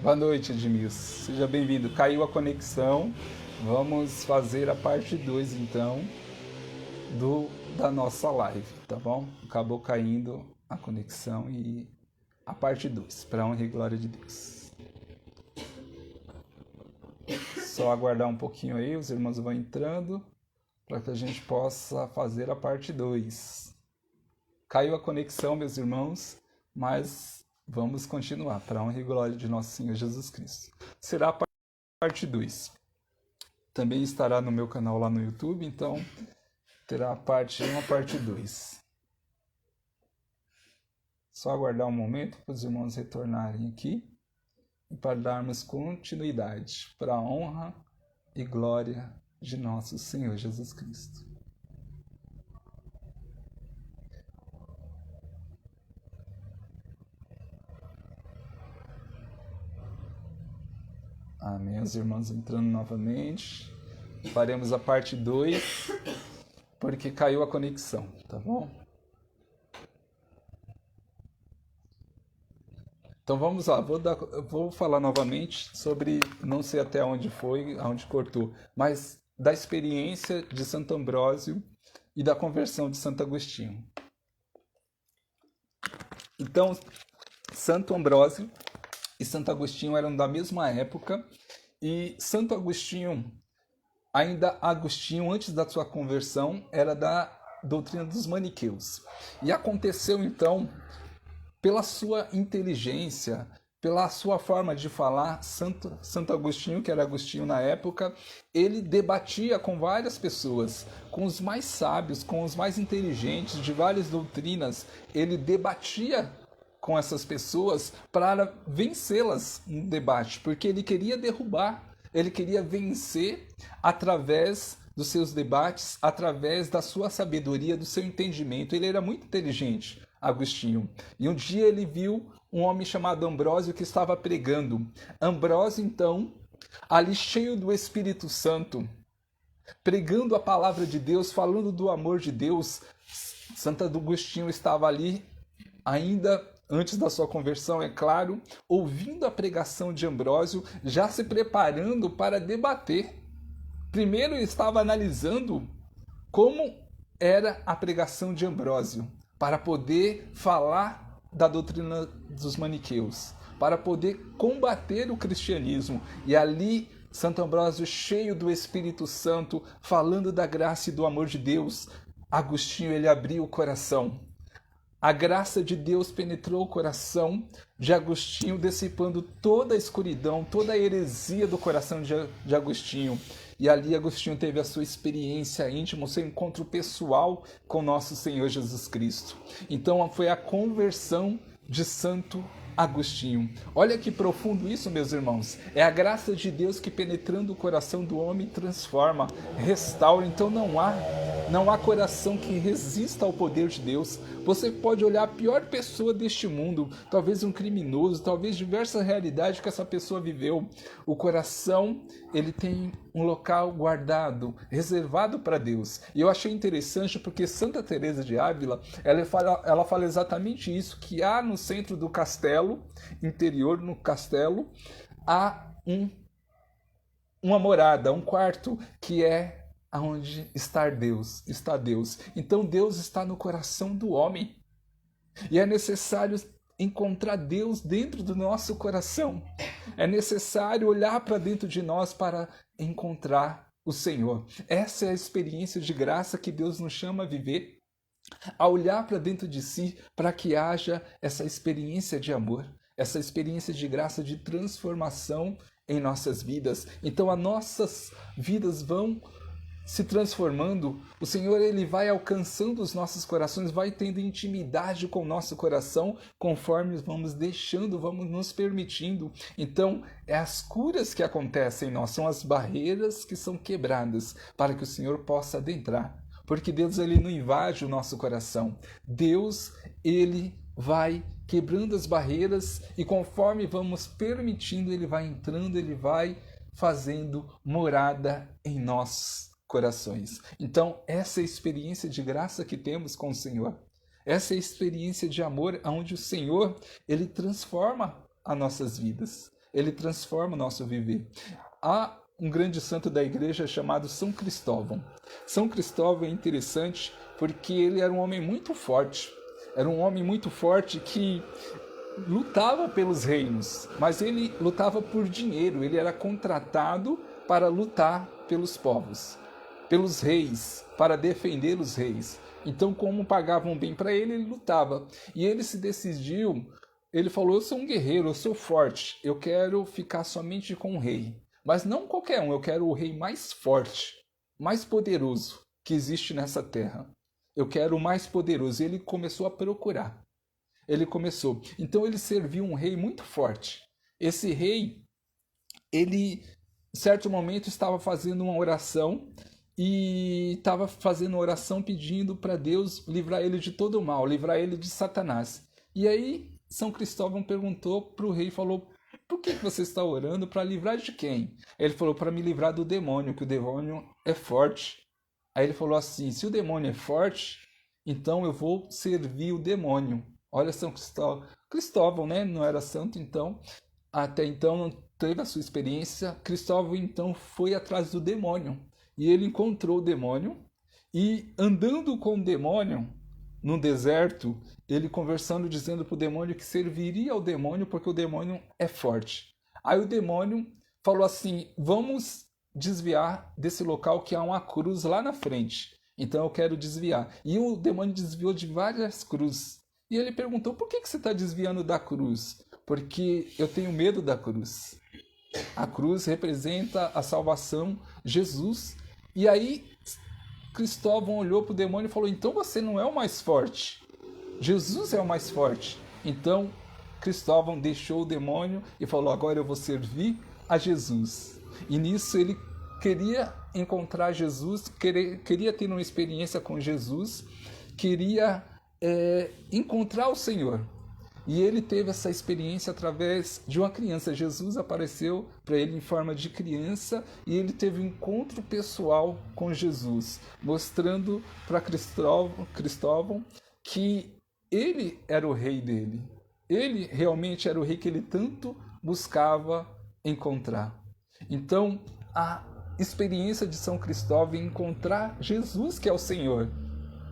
Boa noite, Edmilson. Seja bem-vindo. Caiu a conexão. Vamos fazer a parte 2, então, da nossa live, tá bom? Acabou caindo a conexão e a parte 2, para a honra e glória de Deus. Só aguardar um pouquinho aí, os irmãos vão entrando, para que a gente possa fazer a parte 2. Caiu a conexão, meus irmãos, mas vamos continuar, para a honra e glória de nosso Senhor Jesus Cristo. Será a parte 2. Também estará no meu canal lá no YouTube, então terá a parte 1 e a parte 2. Só aguardar um momento para os irmãos retornarem aqui e para darmos continuidade para a honra e glória de nosso Senhor Jesus Cristo. Amém. Os irmãos entrando novamente. Faremos a parte 2, porque caiu a conexão, tá bom? Então vamos lá, vou falar novamente sobre, não sei até onde foi, aonde cortou, mas da experiência de Santo Ambrósio e da conversão de Santo Agostinho. Então, Santo Ambrósio e Santo Agostinho eram da mesma época, e Santo Agostinho, ainda Agostinho, antes da sua conversão, era da doutrina dos maniqueus. E aconteceu então, pela sua inteligência, pela sua forma de falar, Santo Agostinho, que era Agostinho na época, ele debatia com várias pessoas, com os mais sábios, com os mais inteligentes de várias doutrinas. Ele debatia com essas pessoas para vencê-las no debate, porque ele queria derrubar, ele queria vencer através dos seus debates, através da sua sabedoria, do seu entendimento. Ele era muito inteligente, Agostinho. E um dia ele viu um homem chamado Ambrósio que estava pregando. Ambrósio, então, ali cheio do Espírito Santo, pregando a palavra de Deus, falando do amor de Deus. Santo Agostinho estava ali, ainda antes da sua conversão, é claro, ouvindo a pregação de Ambrósio, já se preparando para debater. Primeiro ele estava analisando como era a pregação de Ambrósio, para poder falar da doutrina dos maniqueus, para poder combater o cristianismo. E ali, Santo Ambrósio, cheio do Espírito Santo, falando da graça e do amor de Deus, Agostinho, ele abriu o coração. A graça de Deus penetrou o coração de Agostinho, dissipando toda a escuridão, toda a heresia do coração de Agostinho. E ali Agostinho teve a sua experiência íntima, o seu encontro pessoal com nosso Senhor Jesus Cristo. Então foi a conversão de Santo Agostinho. Olha que profundo isso, meus irmãos. É a graça de Deus que, penetrando o coração do homem, transforma, restaura. Então não há coração que resista ao poder de Deus. Você pode olhar a pior pessoa deste mundo, talvez um criminoso, talvez diversas realidades que essa pessoa viveu. O coração, ele tem um local guardado, reservado para Deus. E eu achei interessante porque Santa Teresa de Ávila, ela fala exatamente isso, que há no centro do castelo, interior no castelo, há uma morada, um quarto, que é aonde está Deus. Então Deus está no coração do homem. E é necessário encontrar Deus dentro do nosso coração. É necessário olhar para dentro de nós para encontrar o Senhor. Essa é a experiência de graça que Deus nos chama a viver. A olhar para dentro de si para que haja essa experiência de amor, essa experiência de graça, de transformação em nossas vidas. Então as nossas vidas vão se transformando, o Senhor, ele vai alcançando os nossos corações, vai tendo intimidade com o nosso coração, conforme vamos deixando, vamos nos permitindo. Então, é as curas que acontecem em nós, são as barreiras que são quebradas, para que o Senhor possa adentrar. Porque Deus, ele não invade o nosso coração. Deus, ele vai quebrando as barreiras, e conforme vamos permitindo, ele vai entrando, ele vai fazendo morada em nós. Corações. Então, essa é a experiência de graça que temos com o Senhor. Essa é a experiência de amor onde o Senhor, ele transforma as nossas vidas. ele transforma o nosso viver. Há um grande santo da igreja chamado São Cristóvão. São Cristóvão é interessante porque ele era um homem muito forte. Era um homem muito forte que lutava pelos reinos, mas ele lutava por dinheiro. Ele era contratado para lutar pelos povos, pelos reis, para defender os reis. Então, como pagavam bem para ele, ele lutava. E ele se decidiu, ele falou, eu sou um guerreiro, eu sou forte, eu quero ficar somente com o rei. Mas não qualquer um, eu quero o rei mais forte, mais poderoso que existe nessa terra. Eu quero o mais poderoso. E ele começou a procurar. Então ele serviu um rei muito forte. Esse rei, ele, em certo momento, estava fazendo uma oração e estava fazendo uma oração pedindo para Deus livrar ele de todo o mal, livrar ele de Satanás. E aí São Cristóvão perguntou para o rei, falou, por que você está orando? Para livrar de quem? Ele falou, para me livrar do demônio, que o demônio é forte. Aí ele falou assim, se o demônio é forte, então eu vou servir o demônio. Olha São Cristóvão, né? Não era santo, então, até então não teve a sua experiência. Cristóvão, então, foi atrás do demônio. E ele encontrou o demônio. E andando com o demônio no deserto, ele conversando, dizendo para o demônio que serviria ao demônio porque o demônio é forte. Aí o demônio falou assim, vamos desviar desse local que há uma cruz lá na frente. Então eu quero desviar. E o demônio desviou de várias cruzes. E ele perguntou, por que você está desviando da cruz? Porque eu tenho medo da cruz. A cruz representa a salvação, Jesus. E aí Cristóvão olhou para o demônio e falou, então você não é o mais forte. Jesus é o mais forte. Então Cristóvão deixou o demônio e falou, agora eu vou servir a Jesus. E nisso ele queria encontrar Jesus, queria ter uma experiência com Jesus, queria encontrar o Senhor. E ele teve essa experiência através de uma criança. Jesus apareceu para ele em forma de criança e ele teve um encontro pessoal com Jesus, mostrando para Cristóvão que ele era o rei dele. Ele realmente era o rei que ele tanto buscava encontrar. Então, a experiência de São Cristóvão em encontrar Jesus, que é o Senhor,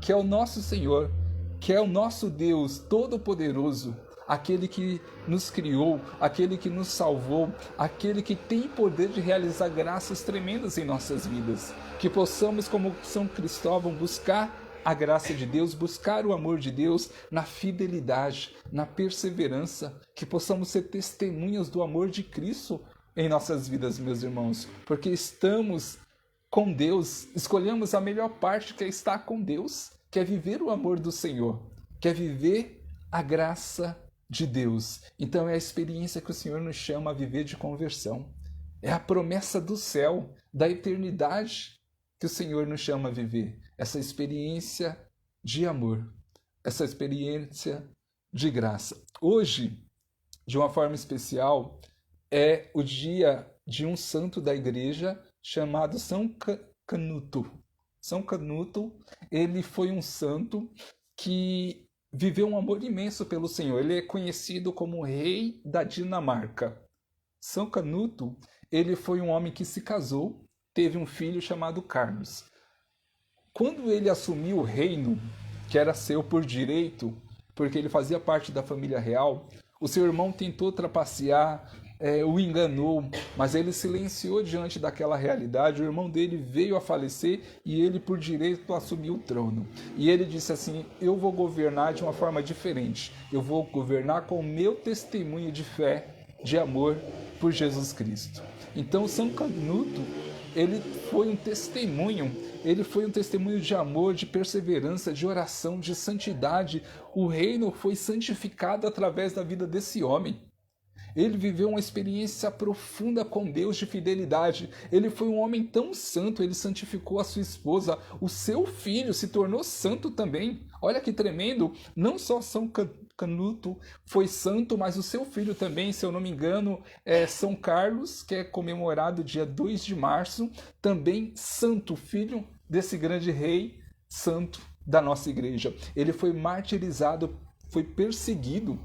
que é o nosso Senhor, que é o nosso Deus Todo-Poderoso, aquele que nos criou, aquele que nos salvou, aquele que tem poder de realizar graças tremendas em nossas vidas. Que possamos, como São Cristóvão, buscar a graça de Deus, buscar o amor de Deus na fidelidade, na perseverança, que possamos ser testemunhas do amor de Cristo em nossas vidas, meus irmãos, porque estamos com Deus, escolhemos a melhor parte, que é estar com Deus, que é viver o amor do Senhor, que é viver a graça de Deus. Então é a experiência que o Senhor nos chama a viver de conversão. É a promessa do céu, da eternidade que o Senhor nos chama a viver. Essa experiência de amor, essa experiência de graça. Hoje, de uma forma especial, é o dia de um santo da igreja chamado São Canuto. São Canuto, ele foi um santo que viveu um amor imenso pelo Senhor. Ele é conhecido como rei da Dinamarca. São Canuto, ele foi um homem que se casou, teve um filho chamado Carlos. Quando ele assumiu o reino, que era seu por direito, porque ele fazia parte da família real, o seu irmão tentou trapacear, o enganou, mas ele silenciou diante daquela realidade. O irmão dele veio a falecer e ele, por direito, assumiu o trono. E ele disse assim, eu vou governar de uma forma diferente. Eu vou governar com o meu testemunho de fé, de amor por Jesus Cristo. Então, São Canuto, ele foi um testemunho de amor, de perseverança, de oração, de santidade. O reino foi santificado através da vida desse homem. Ele viveu uma experiência profunda com Deus de fidelidade. Ele foi um homem tão santo, ele santificou a sua esposa. O seu filho se tornou santo também. Olha que tremendo! Não só São Canuto foi santo, mas o seu filho também, se eu não me engano, é São Carlos, que é comemorado dia 2 de março, também santo, filho desse grande rei santo da nossa igreja. Ele foi martirizado, foi perseguido,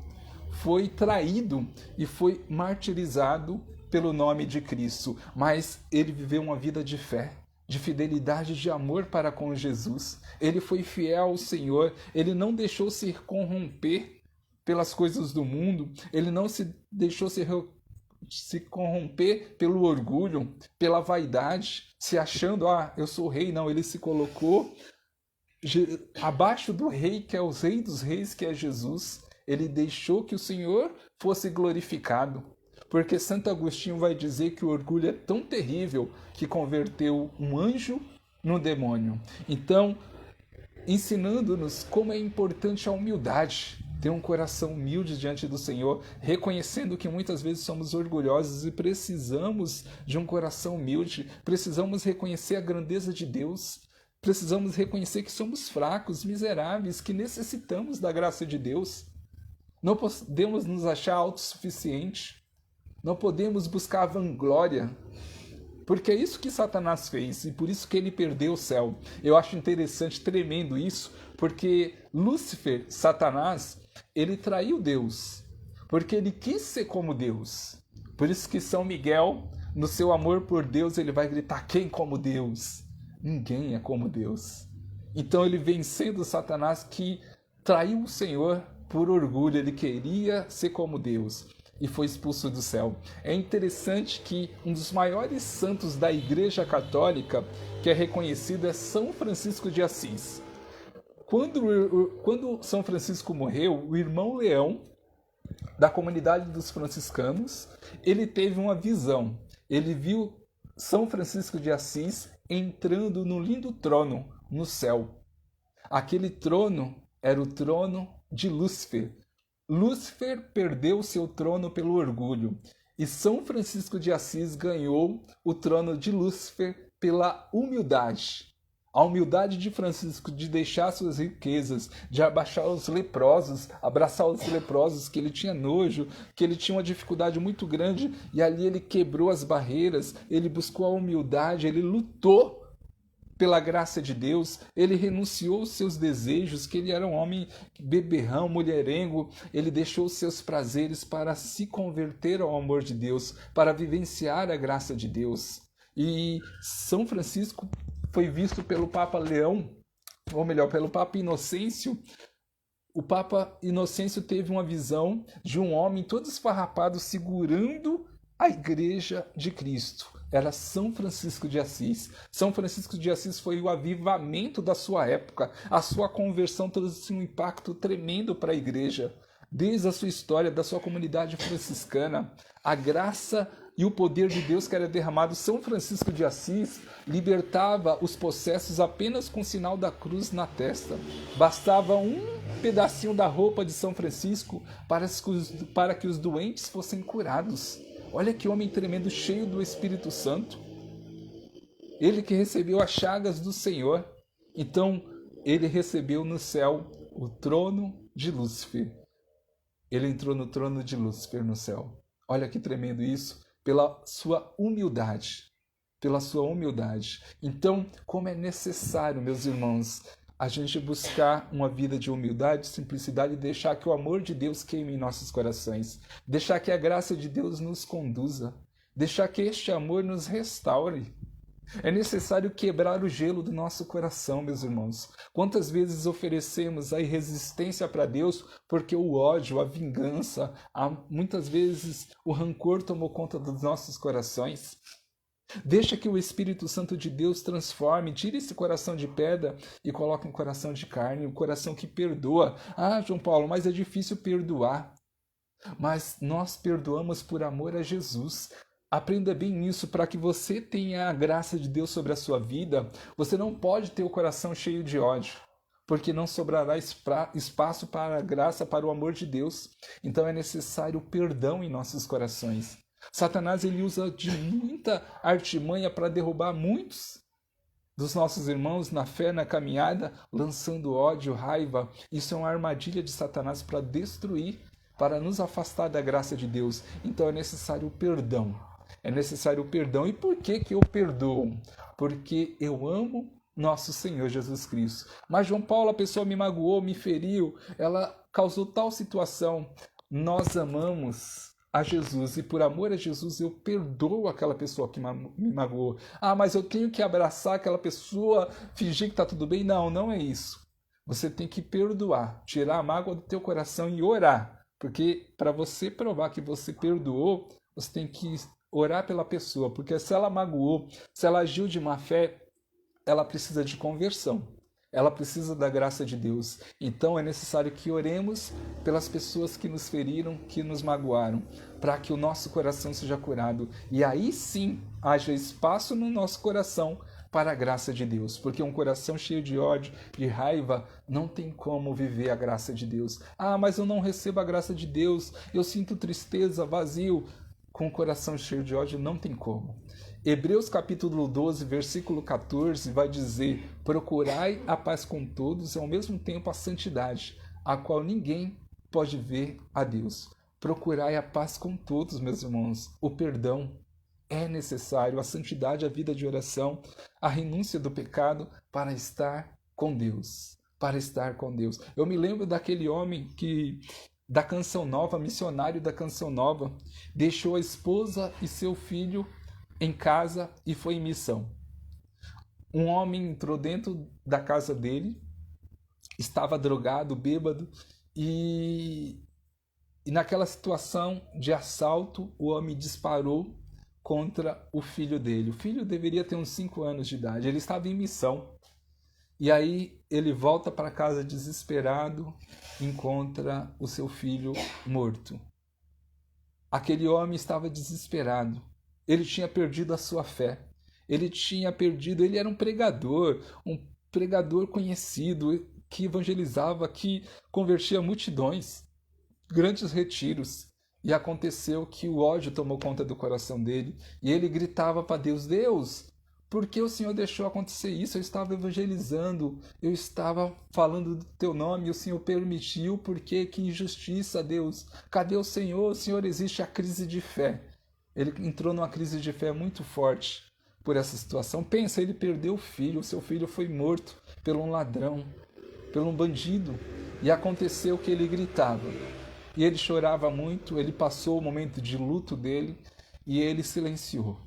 foi traído e foi martirizado pelo nome de Cristo, mas ele viveu uma vida de fé, de fidelidade, de amor para com Jesus. Ele foi fiel ao Senhor, ele não deixou se corromper pelas coisas do mundo, ele não se deixou se corromper pelo orgulho, pela vaidade, se achando, eu sou rei. Não, ele se colocou abaixo do rei, que é o rei dos reis, que é Jesus. Ele deixou que o Senhor fosse glorificado, porque Santo Agostinho vai dizer que o orgulho é tão terrível que converteu um anjo no demônio. Então, ensinando-nos como é importante a humildade, ter um coração humilde diante do Senhor, reconhecendo que muitas vezes somos orgulhosos e precisamos de um coração humilde, precisamos reconhecer a grandeza de Deus, precisamos reconhecer que somos fracos, miseráveis, que necessitamos da graça de Deus. Não podemos nos achar autossuficientes, não podemos buscar a vanglória, porque é isso que Satanás fez e por isso que ele perdeu o céu. Eu acho interessante, tremendo isso, porque Lúcifer, Satanás, ele traiu Deus, porque ele quis ser como Deus. Por isso que São Miguel, no seu amor por Deus, ele vai gritar: quem como Deus? Ninguém é como Deus. Então ele vencendo Satanás, que traiu o Senhor por orgulho, ele queria ser como Deus e foi expulso do céu. É interessante que um dos maiores santos da Igreja Católica, que é reconhecido, é São Francisco de Assis. Quando São Francisco morreu, o irmão Leão, da comunidade dos franciscanos, ele teve uma visão. Ele viu São Francisco de Assis entrando num lindo trono no céu. Aquele trono era o trono de Lúcifer. Lúcifer perdeu seu trono pelo orgulho e São Francisco de Assis ganhou o trono de Lúcifer pela humildade. A humildade de Francisco de deixar suas riquezas, de abraçar os leprosos, que ele tinha nojo, que ele tinha uma dificuldade muito grande, e ali ele quebrou as barreiras, ele buscou a humildade, ele lutou pela graça de Deus, ele renunciou aos seus desejos, que ele era um homem beberrão, mulherengo, ele deixou os seus prazeres para se converter ao amor de Deus, para vivenciar a graça de Deus. E São Francisco foi visto pelo Papa Leão, ou melhor, pelo Papa Inocêncio. O Papa Inocêncio teve uma visão de um homem todo esfarrapado segurando a Igreja de Cristo. Era São Francisco de Assis. São Francisco de Assis foi o avivamento da sua época. A sua conversão trouxe um impacto tremendo para a Igreja. Desde a sua história, da sua comunidade franciscana, a graça e o poder de Deus que era derramado, São Francisco de Assis libertava os possessos apenas com o sinal da cruz na testa. Bastava um pedacinho da roupa de São Francisco para que os doentes fossem curados. Olha que homem tremendo, cheio do Espírito Santo. Ele que recebeu as chagas do Senhor. Então, ele recebeu no céu o trono de Lúcifer. Ele entrou no trono de Lúcifer no céu. Olha que tremendo isso, pela sua humildade. Pela sua humildade. Então, como é necessário, meus irmãos, a gente buscar uma vida de humildade, simplicidade e deixar que o amor de Deus queime em nossos corações. Deixar que a graça de Deus nos conduza. Deixar que este amor nos restaure. É necessário quebrar o gelo do nosso coração, meus irmãos. Quantas vezes oferecemos a resistência para Deus porque o ódio, a vingança, muitas vezes o rancor tomou conta dos nossos corações? Deixa que o Espírito Santo de Deus transforme, tire esse coração de pedra e coloque um coração de carne, um coração que perdoa. João Paulo, mas é difícil perdoar. Mas nós perdoamos por amor a Jesus. Aprenda bem isso para que você tenha a graça de Deus sobre a sua vida. Você não pode ter o coração cheio de ódio, porque não sobrará espaço para a graça, para o amor de Deus. Então é necessário perdão em nossos corações. Satanás ele usa de muita artimanha para derrubar muitos dos nossos irmãos na fé, na caminhada, lançando ódio, raiva. Isso é uma armadilha de Satanás para destruir, para nos afastar da graça de Deus. Então é necessário o perdão. É necessário o perdão. E por que eu perdoo? Porque eu amo nosso Senhor Jesus Cristo. Mas João Paulo, a pessoa me magoou, me feriu, ela causou tal situação. nós amamos a Jesus e por amor a Jesus eu perdoo aquela pessoa que me magoou. Mas eu tenho que abraçar aquela pessoa, fingir que está tudo bem? Não, não é isso. Você tem que perdoar, tirar a mágoa do teu coração e orar. Porque para você provar que você perdoou, você tem que orar pela pessoa. Porque se ela magoou, se ela agiu de má fé, ela precisa de conversão. Ela precisa da graça de Deus. Então é necessário que oremos pelas pessoas que nos feriram, que nos magoaram, para que o nosso coração seja curado. E aí sim haja espaço no nosso coração para a graça de Deus. Porque um coração cheio de ódio, de raiva, não tem como viver a graça de Deus. Mas eu não recebo a graça de Deus, eu sinto tristeza, vazio. Com o coração cheio de ódio não tem como. Hebreus capítulo 12, versículo 14 vai dizer: procurai a paz com todos e ao mesmo tempo a santidade, a qual ninguém pode ver a Deus. Procurai a paz com todos, meus irmãos. O perdão é necessário, a santidade, a vida de oração, a renúncia do pecado para estar com Deus. Para estar com Deus. Eu me lembro daquele homem da Canção Nova, missionário da Canção Nova, deixou a esposa e seu filho em casa e foi em missão. Um homem entrou dentro da casa dele, estava drogado, bêbado, e naquela situação de assalto, o homem disparou contra o filho dele. O filho deveria ter uns 5 anos de idade, ele estava em missão. E aí ele volta para casa desesperado, encontra o seu filho morto. Aquele homem estava desesperado. Ele tinha perdido a sua fé. Ele era um pregador conhecido, que evangelizava, que convertia multidões, grandes retiros. E aconteceu que o ódio tomou conta do coração dele, e ele gritava para Deus: Deus, por que o Senhor deixou acontecer isso? Eu estava evangelizando, eu estava falando do teu nome, e o Senhor permitiu, porque que injustiça, Deus. Cadê o Senhor? O Senhor existe. A crise de fé. Ele entrou numa crise de fé muito forte por essa situação. Pensa, ele perdeu o filho, o seu filho foi morto por um ladrão, por um bandido. E aconteceu que ele gritava. E ele chorava muito, ele passou o momento de luto dele e ele silenciou.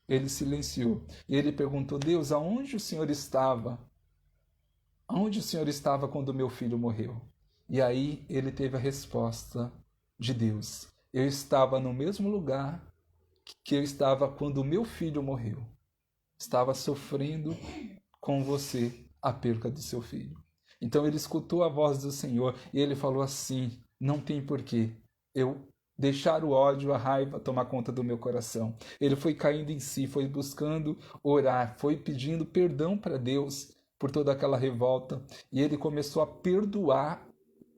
Ele silenciou. E ele perguntou: Deus, aonde o Senhor estava? Aonde o Senhor estava quando meu filho morreu? E aí ele teve a resposta de Deus: eu estava no mesmo lugar que eu estava quando o meu filho morreu. Estava sofrendo com você a perca do seu filho. Então ele escutou a voz do Senhor e ele falou assim: não tem porquê eu deixar o ódio, a raiva tomar conta do meu coração. Ele foi caindo em si, foi buscando orar, foi pedindo perdão para Deus por toda aquela revolta, e ele começou a perdoar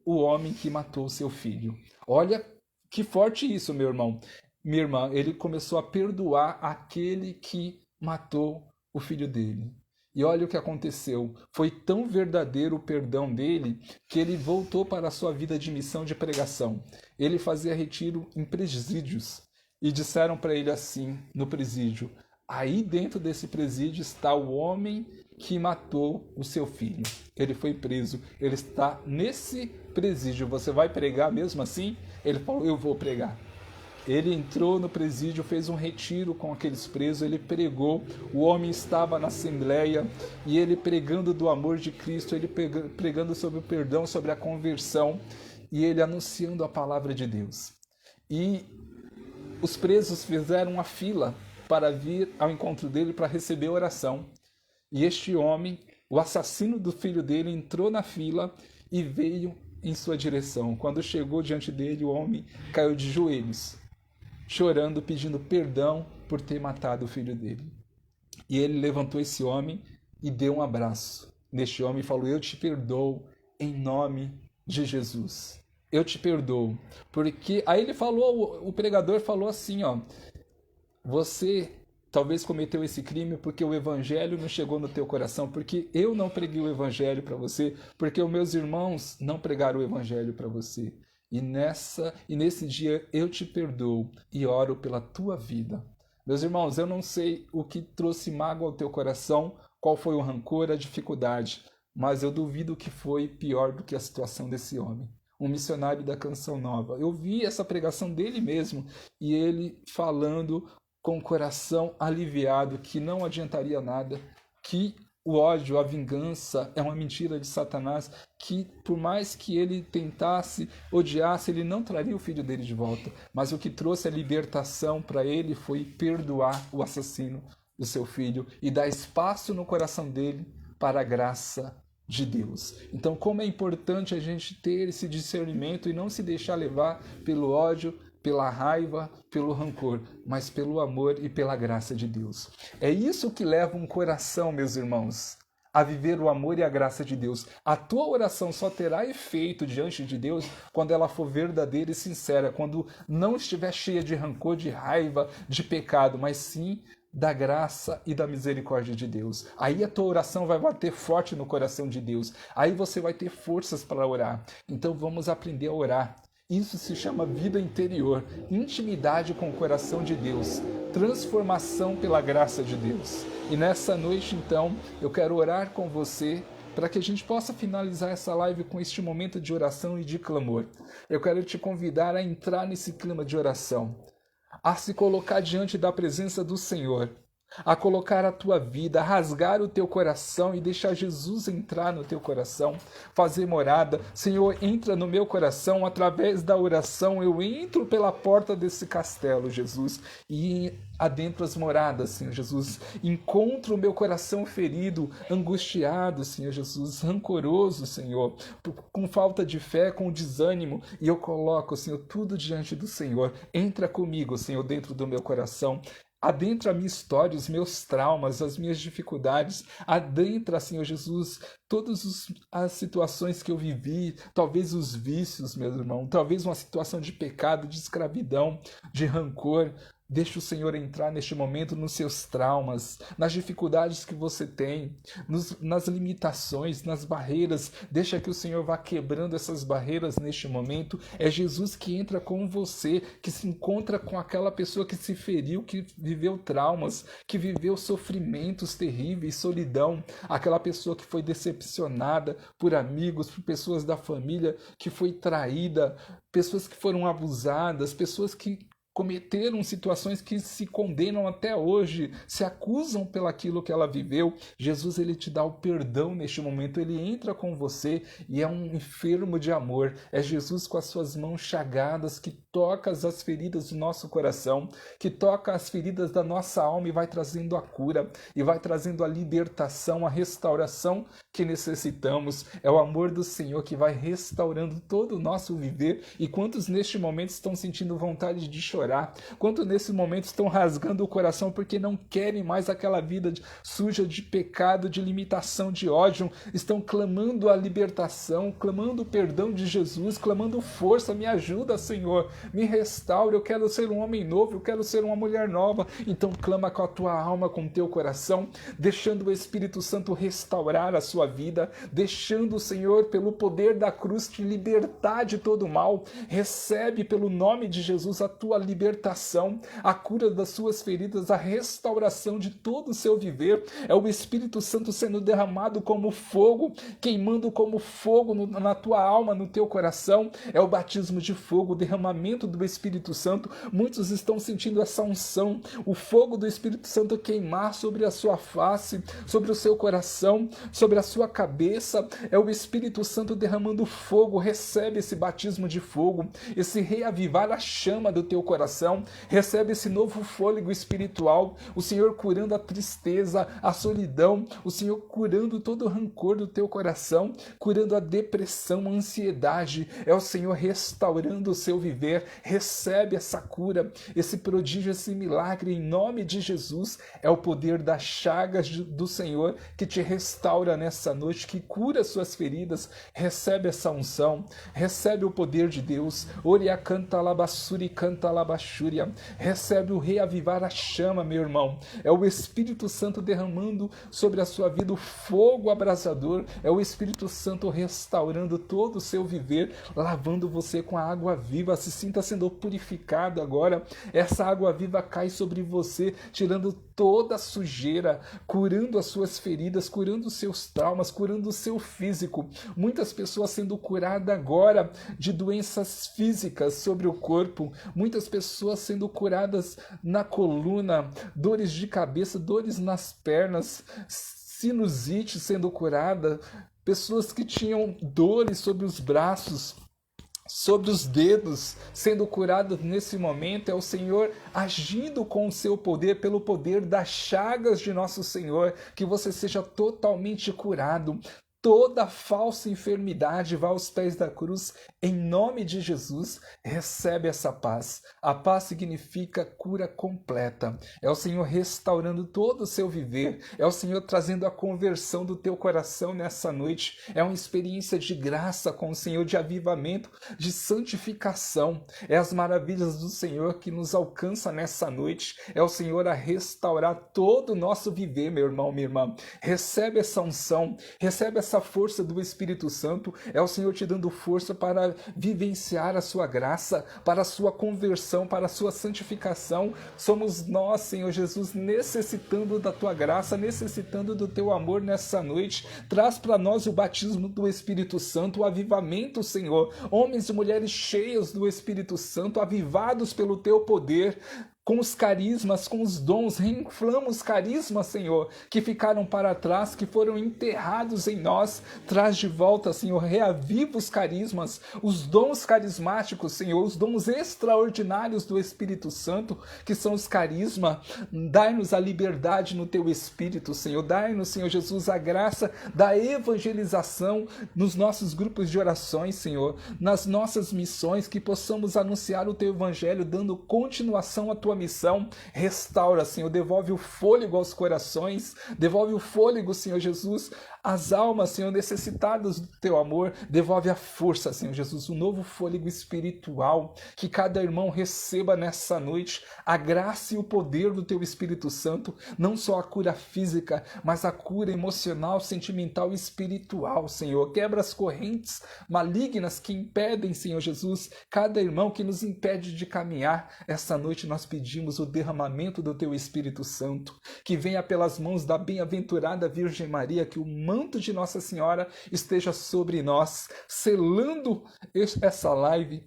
o homem que matou seu filho. Olha que forte isso, meu irmão. Minha irmã, ele começou a perdoar aquele que matou o filho dele. E olha o que aconteceu. Foi tão verdadeiro o perdão dele que ele voltou para a sua vida de missão de pregação. Ele fazia retiro em presídios. E disseram para ele assim, no presídio: aí dentro desse presídio está o homem que matou o seu filho. Ele foi preso. Ele está nesse presídio. Você vai pregar mesmo assim? Ele falou: eu vou pregar. Ele entrou no presídio, fez um retiro com aqueles presos, ele pregou, o homem estava na assembleia, e ele pregando do amor de Cristo, ele pregando sobre o perdão, sobre a conversão, e ele anunciando a palavra de Deus. E os presos fizeram uma fila para vir ao encontro dele para receber oração. E este homem, o assassino do filho dele, entrou na fila e veio em sua direção. Quando chegou diante dele, o homem caiu de joelhos, chorando, pedindo perdão por ter matado o filho dele. E ele levantou esse homem e deu um abraço neste homem e falou: eu te perdoo em nome de Jesus. Eu te perdoo. Porque aí ele falou, o pregador falou assim, você talvez cometeu esse crime porque o evangelho não chegou no teu coração, porque eu não preguei o evangelho para você, porque os meus irmãos não pregaram o evangelho para você. E nesse dia eu te perdoo e oro pela tua vida. Meus irmãos, eu não sei o que trouxe mágoa ao teu coração, qual foi o rancor, a dificuldade, mas eu duvido que foi pior do que a situação desse homem. um missionário da Canção Nova. Eu vi essa pregação dele mesmo, e ele falando com o coração aliviado que não adiantaria nada, que o ódio, a vingança é uma mentira de Satanás, que por mais que ele tentasse, odiasse, ele não traria o filho dele de volta. Mas o que trouxe a libertação para ele foi perdoar o assassino do seu filho e dar espaço no coração dele para a graça de Deus. Então, como é importante a gente ter esse discernimento e não se deixar levar pelo ódio, pela raiva, pelo rancor, mas pelo amor e pela graça de Deus. É isso que leva um coração, meus irmãos, a viver o amor e a graça de Deus. A tua oração só terá efeito diante de Deus quando ela for verdadeira e sincera, quando não estiver cheia de rancor, de raiva, de pecado, mas sim da graça e da misericórdia de Deus. Aí a tua oração vai bater forte no coração de Deus. Aí você vai ter forças para orar. Então vamos aprender a orar. Isso se chama vida interior, intimidade com o coração de Deus, transformação pela graça de Deus. E nessa noite, então, eu quero orar com você para que a gente possa finalizar essa live com este momento de oração e de clamor. Eu quero te convidar a entrar nesse clima de oração, a se colocar diante da presença do Senhor, a colocar a tua vida, a rasgar o teu coração e deixar Jesus entrar no teu coração, fazer morada. Senhor, entra no meu coração, através da oração eu entro pela porta desse castelo, Jesus, e adentro as moradas, Senhor Jesus. Encontro o meu coração ferido, angustiado, Senhor Jesus, rancoroso, Senhor, com falta de fé, com desânimo, e eu coloco, Senhor, tudo diante do Senhor. Entra comigo, Senhor, dentro do meu coração. Adentra a minha história, os meus traumas, as minhas dificuldades. Adentra, Senhor Jesus, todas as situações que eu vivi, talvez os vícios, meu irmão, talvez uma situação de pecado, de escravidão, de rancor. Deixa o Senhor entrar neste momento nos seus traumas, nas dificuldades que você tem, nas limitações, nas barreiras. Deixa que o Senhor vá quebrando essas barreiras neste momento. É Jesus que entra com você, que se encontra com aquela pessoa que se feriu, que viveu traumas, que viveu sofrimentos terríveis, solidão. Aquela pessoa que foi decepcionada por amigos, por pessoas da família, que foi traída, pessoas que foram abusadas, pessoas que cometeram situações que se condenam até hoje, se acusam pelaquilo que ela viveu. Jesus, ele te dá o perdão neste momento, ele entra com você e é um enfermo de amor. É Jesus com as suas mãos chagadas que toca as feridas do nosso coração, que toca as feridas da nossa alma e vai trazendo a cura, e vai trazendo a libertação, a restauração que necessitamos. É o amor do Senhor que vai restaurando todo o nosso viver. E quantos neste momento estão sentindo vontade de chorar? Quantos nesse momento estão rasgando o coração porque não querem mais aquela vida suja de pecado, de limitação, de ódio, estão clamando a libertação, clamando o perdão de Jesus, clamando força, me ajuda, Senhor, me restaura, eu quero ser um homem novo, eu quero ser uma mulher nova. Então clama com a tua alma, com o teu coração, deixando o Espírito Santo restaurar a sua vida, deixando o Senhor, pelo poder da cruz, te libertar de todo o mal. Recebe pelo nome de Jesus a tua libertação, a cura das suas feridas, a restauração de todo o seu viver. É o Espírito Santo sendo derramado como fogo, queimando como fogo na tua alma, no teu coração. É o batismo de fogo, o derramamento do Espírito Santo. Muitos estão sentindo essa unção, o fogo do Espírito Santo queimar sobre a sua face, sobre o seu coração, sobre a sua cabeça. É o Espírito Santo derramando fogo. Recebe esse batismo de fogo, esse reavivar a chama do teu coração. Recebe esse novo fôlego espiritual, o Senhor curando a tristeza, a solidão, o Senhor curando todo o rancor do teu coração, curando a depressão, a ansiedade. É o Senhor restaurando o seu viver. Recebe essa cura, esse prodígio, esse milagre em nome de Jesus. É o poder das chagas do Senhor que te restaura nessa noite, que cura suas feridas. Recebe essa unção, recebe o poder de Deus. Oria canta labassuri canta labassuri. Recebe o reavivar a chama, meu irmão. É o Espírito Santo derramando sobre a sua vida o fogo abrasador. É o Espírito Santo restaurando todo o seu viver, lavando você com a água viva. Se sinta sendo purificado agora. Essa água viva cai sobre você, tirando toda a sujeira, curando as suas feridas, curando os seus traumas, curando o seu físico. Muitas pessoas sendo curadas agora de doenças físicas sobre o corpo, muitas pessoas sendo curadas na coluna, dores de cabeça, dores nas pernas, sinusite sendo curada, pessoas que tinham dores sobre os braços, sobre os dedos, sendo curadas nesse momento. É o Senhor agindo com o seu poder, pelo poder das chagas de nosso Senhor, que você seja totalmente curado. Toda falsa enfermidade vá aos pés da cruz, em nome de Jesus. Recebe essa paz. A paz significa cura completa. É o Senhor restaurando todo o seu viver. É o Senhor trazendo a conversão do teu coração nessa noite. É uma experiência de graça com o Senhor, de avivamento, de santificação. É as maravilhas do Senhor que nos alcança nessa noite. É o Senhor a restaurar todo o nosso viver, meu irmão, minha irmã. Recebe essa unção, recebe essa força do Espírito Santo. É o Senhor te dando força para vivenciar a sua graça, para a sua conversão, para a sua santificação. Somos nós, Senhor Jesus, necessitando da tua graça, necessitando do teu amor nessa noite. Traz para nós o batismo do Espírito Santo, o avivamento, Senhor. Homens e mulheres cheios do Espírito Santo, avivados pelo teu poder, com os carismas, com os dons. Reinflama os carismas, Senhor, que ficaram para trás, que foram enterrados em nós. Traz de volta, Senhor, reaviva os carismas, os dons carismáticos, Senhor, os dons extraordinários do Espírito Santo, que são os carismas. Dai-nos a liberdade no teu Espírito, Senhor. Dai-nos, Senhor Jesus, a graça da evangelização nos nossos grupos de orações, Senhor, nas nossas missões, que possamos anunciar o teu evangelho, dando continuação à tua missão. Restaura, Senhor, devolve o fôlego aos corações, devolve o fôlego, Senhor Jesus, às almas, Senhor, necessitadas do teu amor. Devolve a força, Senhor Jesus, um novo fôlego espiritual, que cada irmão receba nessa noite a graça e o poder do teu Espírito Santo, não só a cura física, mas a cura emocional, sentimental e espiritual, Senhor. Quebra as correntes malignas que impedem, Senhor Jesus, cada irmão, que nos impede de caminhar. Essa noite nós pedimos o derramamento do teu Espírito Santo, que venha pelas mãos da bem-aventurada Virgem Maria, que o manto de Nossa Senhora esteja sobre nós, selando essa live,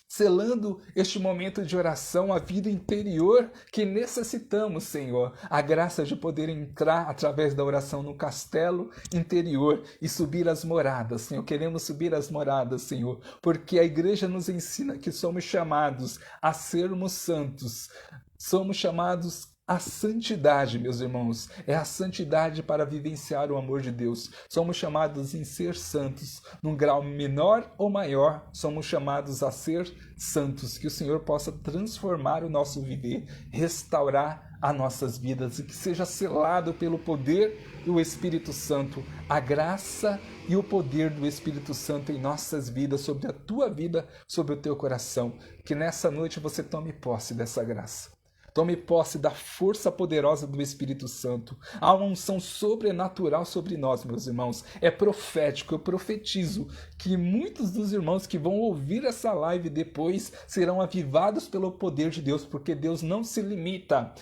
selando este momento de oração, a vida interior que necessitamos, Senhor. A graça de poder entrar através da oração no castelo interior e subir as moradas, Senhor. Queremos subir as moradas, Senhor, porque a igreja nos ensina que somos chamados a sermos santos. Somos chamados a santidade, meus irmãos, é a santidade para vivenciar o amor de Deus. Somos chamados em ser santos, num grau menor ou maior, somos chamados a ser santos. Que o Senhor possa transformar o nosso viver, restaurar as nossas vidas, e que seja selado pelo poder do Espírito Santo, a graça e o poder do Espírito Santo em nossas vidas, sobre a tua vida, sobre o teu coração. Que nessa noite você tome posse dessa graça. Tome posse da força poderosa do Espírito Santo. Há uma unção sobrenatural sobre nós, meus irmãos. É profético, eu profetizo que muitos dos irmãos que vão ouvir essa live depois serão avivados pelo poder de Deus, porque Deus não se limita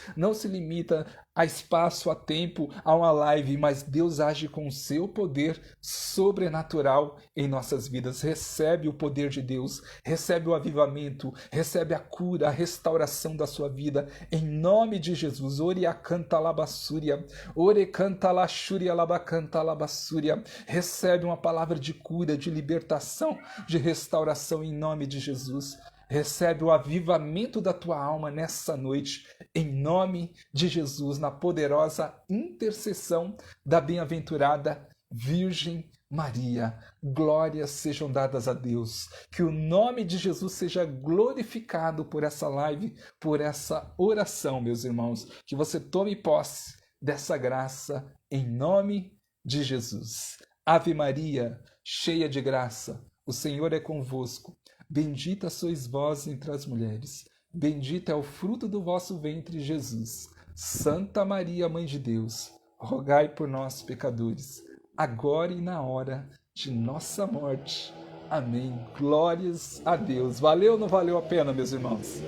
a espaço, a tempo, a uma live, mas Deus age com o seu poder sobrenatural em nossas vidas. Recebe o poder de Deus, recebe o avivamento, recebe a cura, a restauração da sua vida, em nome de Jesus. Ore canta labassúria, ore canta laxúria, labacanta labassúria. Recebe uma palavra de cura, de libertação, de restauração em nome de Jesus. Recebe o avivamento da tua alma nessa noite, em nome de Jesus, na poderosa intercessão da bem-aventurada Virgem Maria. Glórias sejam dadas a Deus. Que o nome de Jesus seja glorificado por essa live, por essa oração, meus irmãos. Que você tome posse dessa graça, em nome de Jesus. Ave Maria, cheia de graça, o Senhor é convosco. Bendita sois vós entre as mulheres, bendito é o fruto do vosso ventre, Jesus. Santa Maria, Mãe de Deus, rogai por nós, pecadores, agora e na hora de nossa morte. Amém. Glórias a Deus. Valeu ou não valeu a pena, meus irmãos?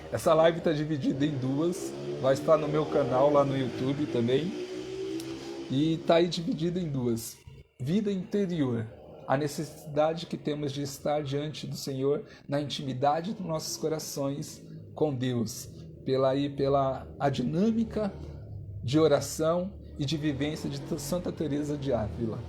Essa live está dividida em duas. vai estar no meu canal lá no YouTube também. E está aí dividido em duas. Vida interior, a necessidade que temos de estar diante do Senhor na intimidade dos nossos corações com Deus, pela a dinâmica de oração e de vivência de Santa Teresa de Ávila.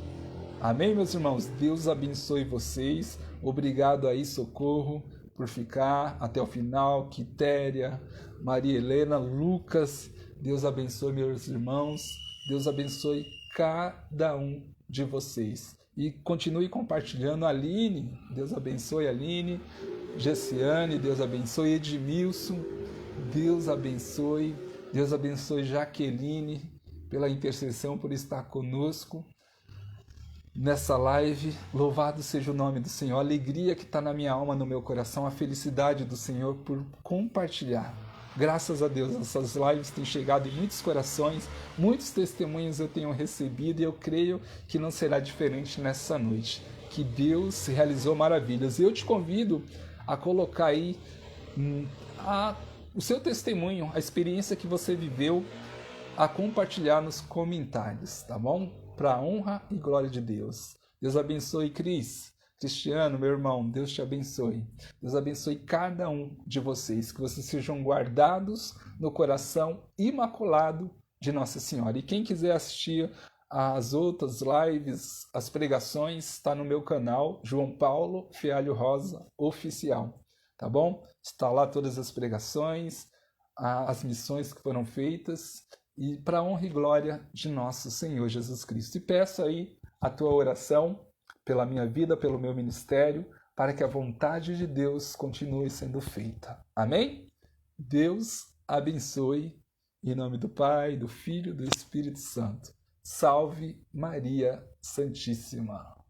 Amém, meus irmãos? Deus abençoe vocês. Obrigado aí, Socorro, por ficar até o final. Quitéria, Maria Helena, Lucas. Deus abençoe, meus irmãos. Deus abençoe cada um de vocês. E continue compartilhando. Aline, Deus abençoe Aline. Gessiane, Deus abençoe. Edmilson, Deus abençoe. Deus abençoe Jaqueline, pela intercessão, por estar conosco nessa live. Louvado seja o nome do Senhor. A alegria que está na minha alma, no meu coração, a felicidade do Senhor por compartilhar. Graças a Deus, essas lives têm chegado em muitos corações, muitos testemunhos eu tenho recebido e eu creio que não será diferente nessa noite, que Deus realizou maravilhas. Eu te convido a colocar aí o seu testemunho, a experiência que você viveu, a compartilhar nos comentários, tá bom? Para a honra e glória de Deus. Deus abençoe Cristiano, meu irmão, Deus te abençoe. Deus abençoe cada um de vocês, que vocês sejam guardados no coração imaculado de Nossa Senhora. E quem quiser assistir as outras lives, as pregações, está no meu canal, João Paulo Fialho Rosa Oficial, tá bom? Está lá todas as pregações, as missões que foram feitas, e para a honra e glória de nosso Senhor Jesus Cristo. E peço aí a tua oração pela minha vida, pelo meu ministério, para que a vontade de Deus continue sendo feita. Amém? Deus abençoe, em nome do Pai, do Filho e do Espírito Santo. Salve Maria Santíssima.